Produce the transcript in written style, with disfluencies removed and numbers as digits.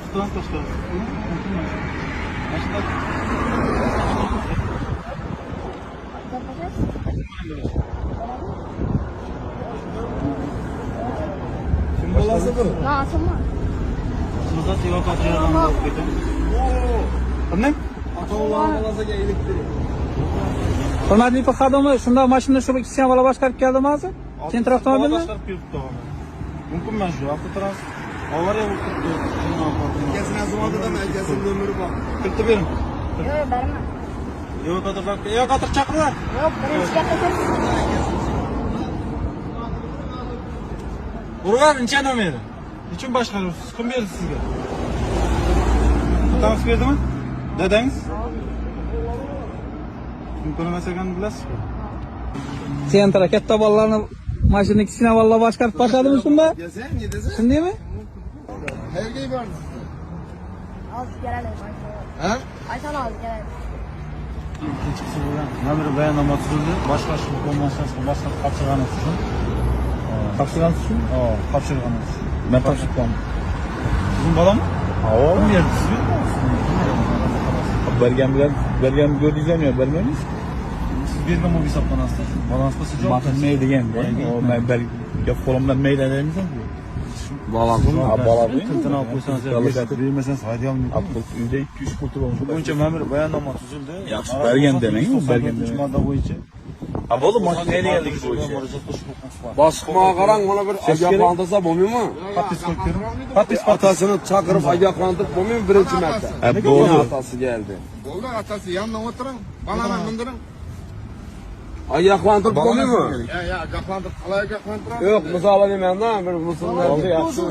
Avtotransport boshqaruvchisi. Mashina. Kim bolasi bu? Nasılmı? Sizda evakuatsiya jarayonida olib ketamiz. Qanday? Ata-oğlan bolasaga elektrik. Hurmatli ipi xodimi, shunda mashina shu kichkina bola boshqarib keldimi hozir? Sentra avtomobilmi? Boshqarib kelibdi og'am. Mumkin men shu avtotransport avariya bo'lib ketdi. Akasini azimadidan akasini no'meri bor. Kilitni bering. Yok vermem. Evakuator chaqirlar. Yok birinchi gapirasiz. Urgan necha nomeri? Nechun boshqarasiz? Kim berdi sizga? Otangiz berdimi? Dadangiz? Mumkin emas ekanini bilasizku. Sentra katta bolalarni mashina kichkina bolalar boshqarib qo'yadimi shunda? Desang, ne desang? Shundaymi? Qayerga yubordi? Az gelelim. Ha? Aysan az gelelim. Ikkinchisi bo'lgan nomeri bayonnoma tuzildi. Boshqarish bo'lgan shaxsga boshqa topshirganingiz uchun. Topshirganingiz uchun? Topshirganingiz uchun. Men topshirdim. Sizning bolami? Kim berdi sizga? Bergan gördingizmi yo bermaymiz? Siz bergan bo'lib hisoblanasiz. Balans bo'lsa javob. Matan mayli deganda, men gap qo'limdan mayli deymizmi? Balans. Balans. Tiltini olib qo'ysangiz, bermasangiz haydayam. Uyda 2-3 pul turibdi. Bo'yicha ma'mur bayonnoma tuzildi. Yaxshi, bergan demang, bergan demang. Modda bo'yicha. Ha bo'ldi, mashina deganligi bo'yicha. Boshqa qarang, mana bir ogohlantirsa bo'lmaymi? Patis qo'yib bering. Patis otasini chaqirib ogohlantirib bo'lmaymi birinchi marta? Bo'ldi. Otasi keldi. Bo'ldi, atasi yandan o'tiring. Balani mindiring. Ogohlantirib bo'lmaymi? Ya, ogohlantirib, qalay ogohlantiramiz? Yo'q, misol deyman-da, bir musulmon. Yaxshi.